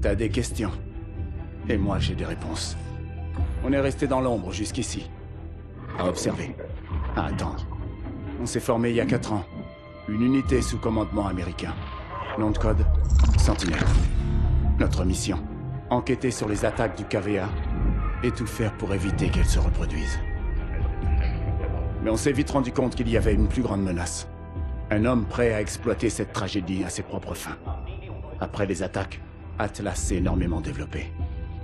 T'as des questions. Et moi, j'ai des réponses. On est resté dans l'ombre jusqu'ici. À observer. À attendre. On s'est formé il y a 4 ans. Une unité sous commandement américain. Nom de code, Sentinelle. Notre mission, enquêter sur les attaques du KVA et tout faire pour éviter qu'elles se reproduisent. Mais on s'est vite rendu compte qu'il y avait une plus grande menace. Un homme prêt à exploiter cette tragédie à ses propres fins. Après les attaques, Atlas s'est énormément développé.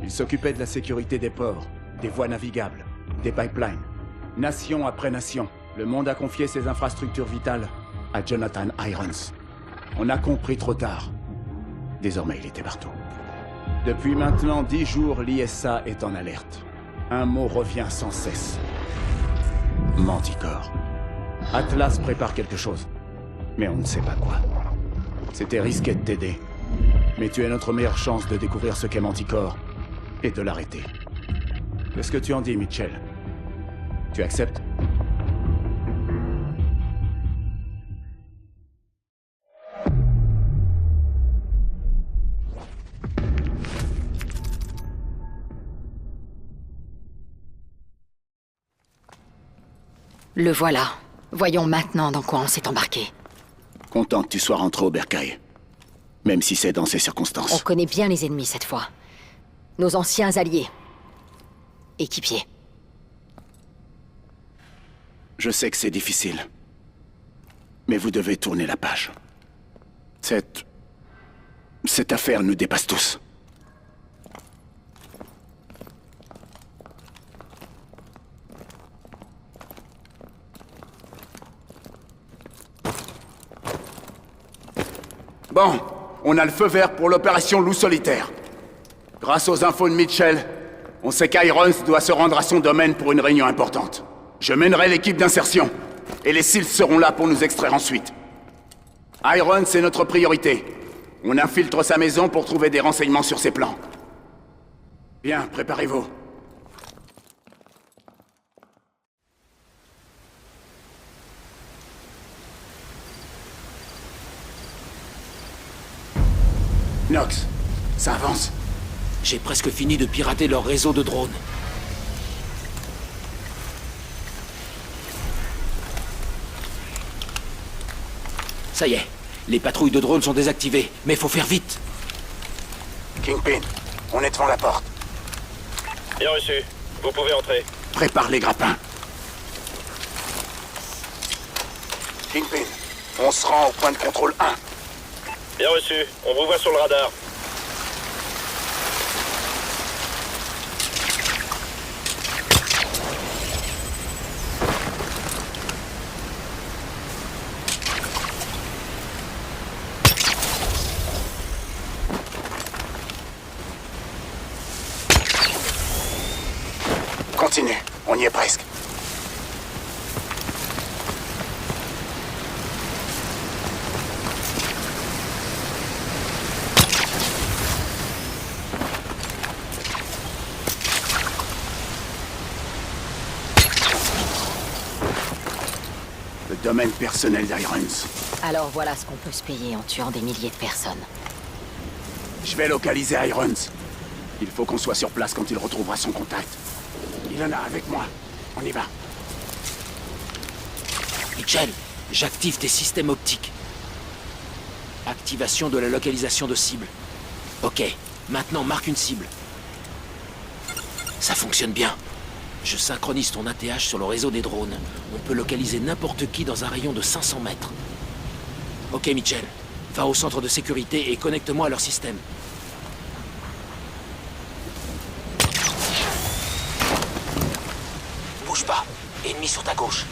Il s'occupait de la sécurité des ports, des voies navigables, des pipelines. Nation après nation, le monde a confié ses infrastructures vitales à Jonathan Irons. On a compris trop tard. Désormais, il était partout. Depuis maintenant 10 jours, l'ISA est en alerte. Un mot revient sans cesse. Manticore. Atlas prépare quelque chose. Mais on ne sait pas quoi. C'était risqué de t'aider. Mais tu es notre meilleure chance de découvrir ce qu'est Manticore et de l'arrêter. Qu'est-ce que tu en dis, Mitchell? Tu acceptes? Le voilà. Voyons maintenant dans quoi on s'est embarqué. Content que tu sois rentré au Bercail. Même si c'est dans ces On circonstances. connaît bien les ennemis cette fois. Nos anciens alliés. Équipiers. Je sais que c'est difficile. Mais vous devez tourner la page. Cette affaire nous dépasse tous. Bon, on a le feu vert pour l'opération Loup Solitaire. Grâce aux infos de Mitchell, on sait qu'Irons doit se rendre à son domaine pour une réunion importante. Je mènerai l'équipe d'insertion, et les SEALs seront là pour nous extraire ensuite. Irons est notre priorité. On infiltre sa maison pour trouver des renseignements sur ses plans. Bien, préparez-vous. Nox, ça avance. J'ai presque fini de pirater leur réseau de drones. Ça y est, les patrouilles de drones sont désactivées, mais faut faire vite. Kingpin, on est devant la porte. Bien reçu. Vous pouvez entrer. Prépare les grappins. Kingpin, on se rend au point de contrôle 1. Bien reçu. On vous voit sur le radar. Continue, on y est presque. Le domaine personnel d'Irons. Alors voilà ce qu'on peut se payer en tuant des milliers de personnes. Je vais localiser Irons. Il faut qu'on soit sur place quand il retrouvera son contact. Il en a avec moi. On y va. Mitchell, j'active tes systèmes optiques. Activation de la localisation de cible. Ok, maintenant marque une cible. Ça fonctionne bien. Je synchronise ton ATH sur le réseau des drones. On peut localiser n'importe qui dans un rayon de 500 mètres. Ok, Mitchell. Va au centre de sécurité et connecte-moi à leur système. Bouge pas. Ennemi sur ta gauche.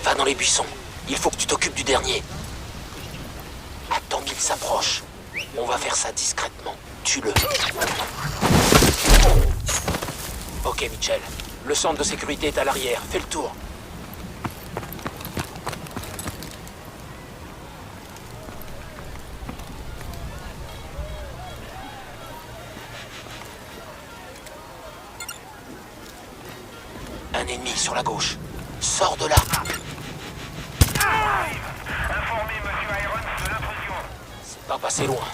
Va dans les buissons. Il faut que tu t'occupes du dernier. Attends qu'il s'approche. On va faire ça discrètement. Tue-le. Ok, Mitchell. Le centre de sécurité est à l'arrière. Fais le tour. un ennemi sur la gauche. Sors de là. Informez Monsieur Irons de l'intrusion. C'est pas passé loin.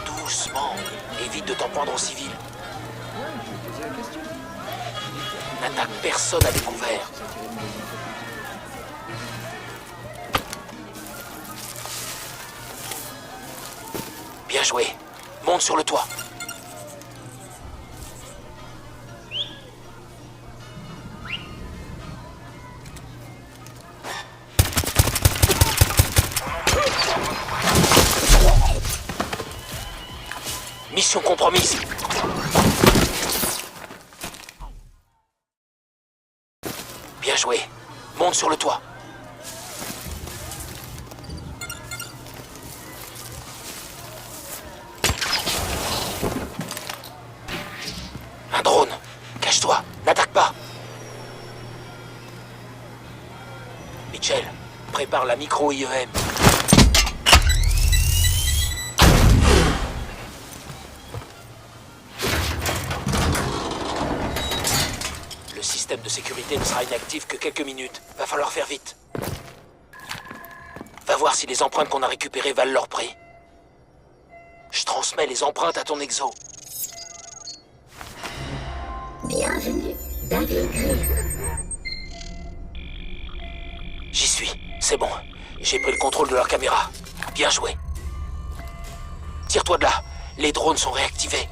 Doucement. Évite de t'en prendre aux civils. N'attaque personne à découvert. Bien joué. Monte sur le toit. Mission compromise. Bien joué. Monte sur le toit. Un drone. Cache-toi. N'attaque pas. Mitchell, prépare la micro-IEM. Le système de sécurité ne sera inactif que quelques minutes. Va falloir faire vite. Va voir si les empreintes qu'on a récupérées valent leur prix. Je transmets les empreintes à ton exo. Bienvenue dans les grilles. J'y suis. C'est bon. J'ai pris le contrôle de leur caméra. Bien joué. Tire-toi de là. Les drones sont réactivés.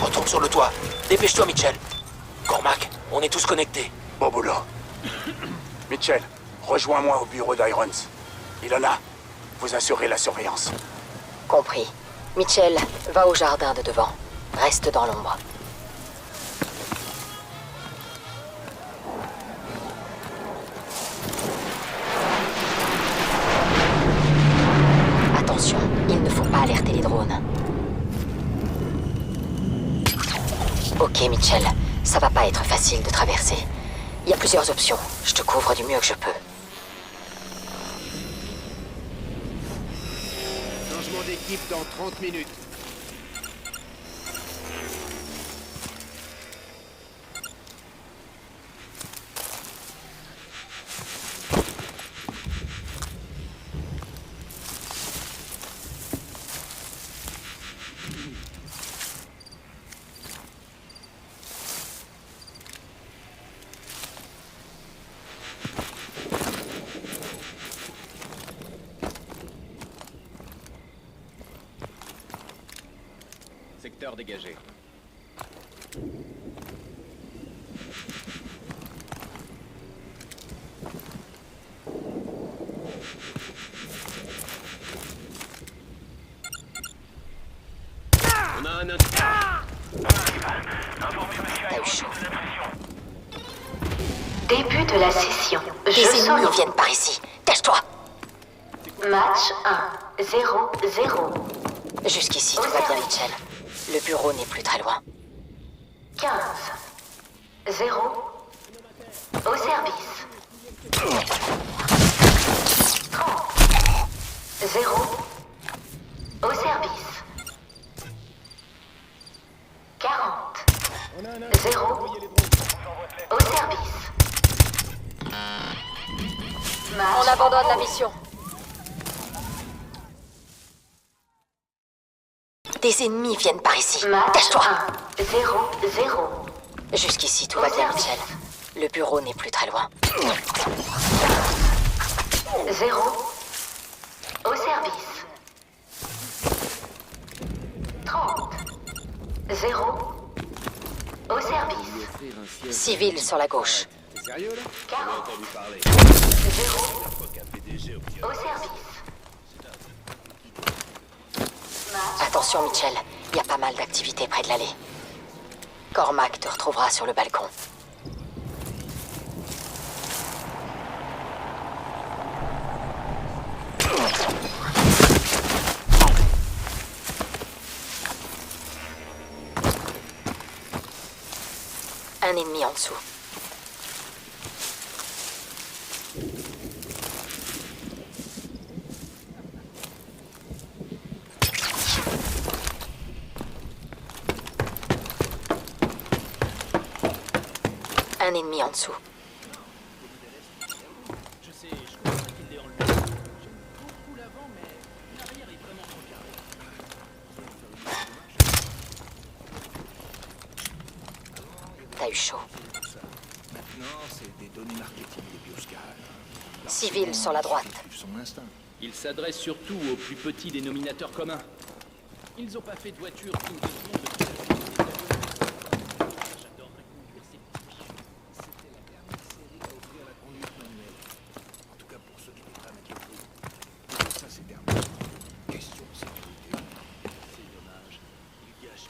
Retourne sur le toit. Dépêche-toi, Mitchell. Cormac, on est tous connectés. Bon boulot. Mitchell, rejoins-moi au bureau d'Irons. Ilona, vous assurez la surveillance. Compris. Mitchell, va au jardin de devant. Reste dans l'ombre. Attention, il ne faut pas alerter les drones. Ok, Mitchell, ça va pas être facile de traverser. Il y a plusieurs options. Je te couvre du mieux que je peux. Changement d'équipe dans 30 minutes. Secteur dégagé. On a un T'as eu chaud. Début de la session. Les Jeu ennemis solo. viennent par ici. Cache-toi. Match 1. 0-0. Jusqu'ici, tout va bien, Mitchell. Le bureau n'est plus très loin. 15. 0. Au service. 30. 0. Au service. 40. 0. Au service. On Match abandonne la mission. Des ennemis viennent par ici. Match Cache-toi. 1. 0-0. Jusqu'ici, tout va bien, Mitchell. Le bureau n'est plus très loin. 0. Au service. 30. 0. Au service. Civil sur la gauche. T'es sérieux là? 40. Entendu parler. 0. Au service. Match Attention, Mitchell. Il y a pas mal d'activités près de l'allée. Cormac te retrouvera sur le balcon. Un ennemi en dessous. Un ennemi en dessous. T'as eu chaud. Maintenant, c'est des données marketing des bioscales. Civil sur la droite. Son instinct. Ils s'adressent surtout aux plus petits dénominateurs communs. Ils n'ont pas fait de voiture digne de ce monde depuis la fin des années. J'adorerais conduire ces petits bijoux. C'était la dernière série à offrir la conduite manuelle. En tout cas pour ceux qui étaient prêts à mettre le feu. Et ça, c'est terminé. Question de sécurité. C'est dommage. Il gâche.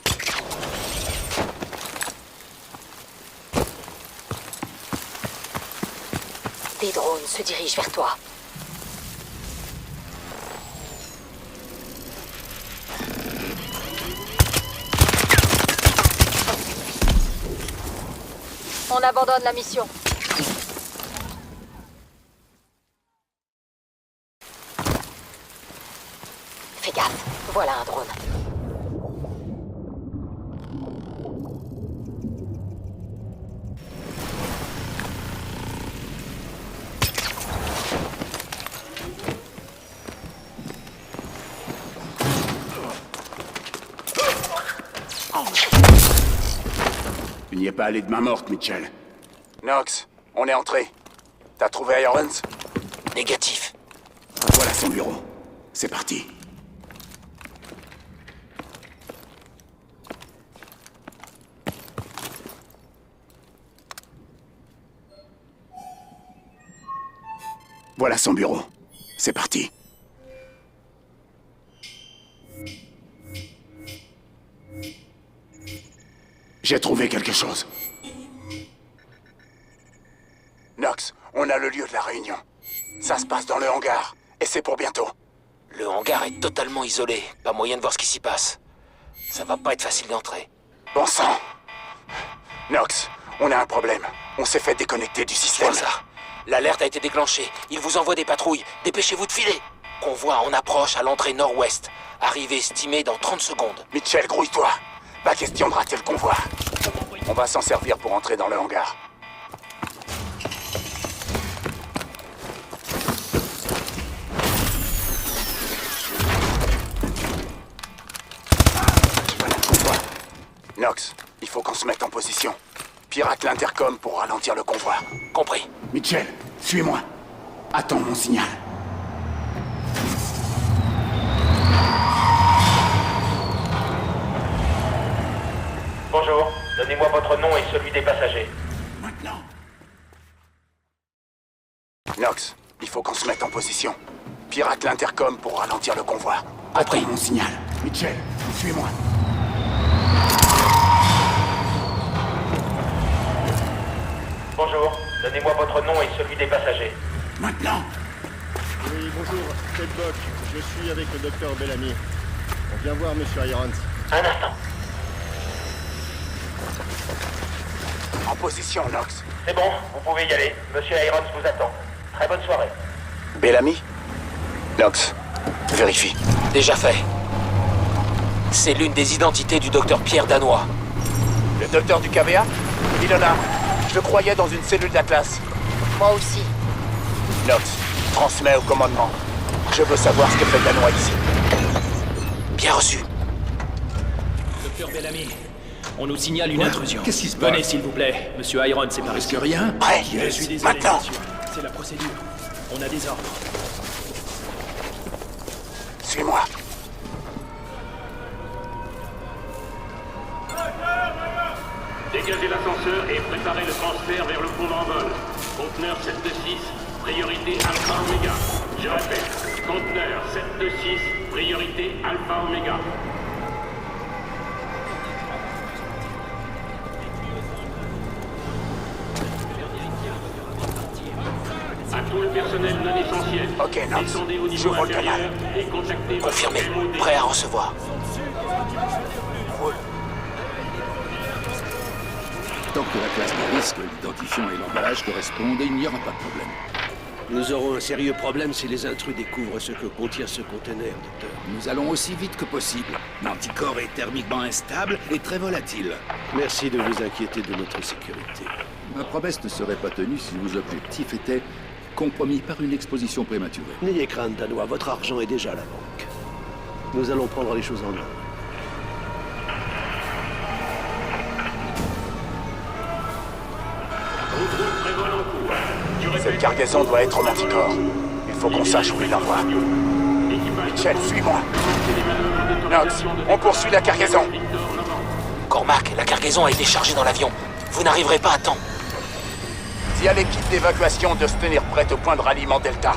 Des drones se dirigent vers toi. On abandonne la mission. Fais gaffe, voilà un drone. Tu n'y es pas allé de main morte, Mitchell. Knox, on est entré. T'as trouvé Irons? Négatif. Voilà son bureau. C'est parti. Voilà son bureau. C'est parti. J'ai trouvé quelque chose. Knox, on a le lieu de la réunion. Ça se passe dans le hangar, et c'est pour bientôt. Le hangar est totalement isolé. Pas moyen de voir ce qui s'y passe. Ça va pas être facile d'entrer. Bon sang! Knox, on a un problème. On s'est fait déconnecter du Je système. vois ça. L'alerte a été déclenchée. Il vous envoie des patrouilles. Dépêchez-vous de filer. Convoi en approche à l'entrée nord-ouest. Arrivée estimée dans 30 secondes. Mitchell, grouille-toi. Pas question de rater le convoi. On va s'en servir pour entrer dans le hangar. Voilà le convoi. Knox, il faut qu'on se mette en position. Pirate l'intercom pour ralentir le convoi. Compris. Mitchell, suis-moi. Attends mon signal. Bonjour, donnez-moi votre nom et celui des passagers. Maintenant. Knox, il faut qu'on se mette en position. Pirate l'intercom pour ralentir le convoi. Compris. Attends mon signal. Mitchell, suis-moi. Bonjour, donnez-moi votre nom et celui des passagers. Maintenant. Oui, bonjour, Ted Bock. Je suis avec le docteur Bellamy. On vient voir Monsieur Irons. Un instant. En position, Knox. C'est bon, vous pouvez y aller. Monsieur Irons vous attend. Très bonne soirée. Bellamy? Knox, vérifie. Déjà fait. C'est l'une des identités du docteur Pierre Danois. Le docteur du KVA? Ilona, je le croyais dans une cellule d'Atlas. Moi aussi. Knox, transmets au commandement. Je veux savoir ce que fait Danois ici. Bien reçu. Docteur Bellamy, on nous signale une intrusion. Qu'est-ce qui se passe? Venez, s'il vous plaît. Monsieur Irons est par ici. Rien? Prêt? Je suis désolé, Maintenant. monsieur. C'est la procédure. On a des ordres. Suis-moi. Dégagez l'ascenseur et préparez le transfert vers le pont en vol. Conteneur 726, priorité Alpha Omega. Je répète, conteneur 726, priorité Alpha Omega. À tout le personnel non essentiel, Ok, Knox. descendez au niveau J'ouvre le canal. inférieur et contactez votre Confirmé. MOD. Prêt à recevoir. Tant que la classe des risques, l'identifiant et l'emballage correspondent, il n'y aura pas de problème. Nous aurons un sérieux problème si les intrus découvrent ce que contient ce conteneur, docteur. Nous allons aussi vite que possible. L'anticorps est thermiquement instable et très volatile. Merci de vous inquiéter de notre sécurité. Ma promesse ne serait pas tenue si vos objectifs étaient compromis par une exposition prématurée. N'ayez crainte, Danois, votre argent est déjà à la banque. Nous allons prendre les choses en main. Cette cargaison doit être l'anticorps. Il faut qu'on sache où il l'envoie. Mitchell, suis-moi. Knox, on poursuit la cargaison. Cormac, la cargaison a été chargée dans l'avion. Vous n'arriverez pas à temps. Dis à l'équipe d'évacuation de se tenir prête au point de ralliement Delta.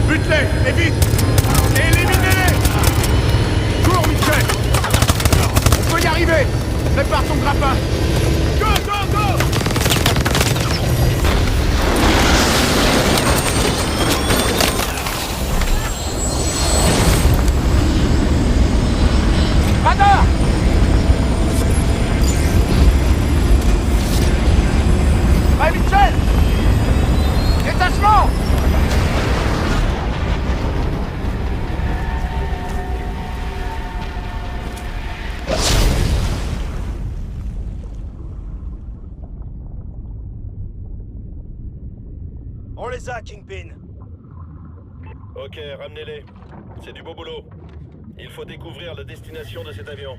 Bute-les, et vite! Et éliminez-les! Cours, Mitchell! On peut y arriver! Prépare ton grappin! Go, go, go! Radar! Ouais, Mitchell! Détachement! On les a, Kingpin. Ok, ramenez-les. C'est du beau boulot. Il faut découvrir la destination de cet avion.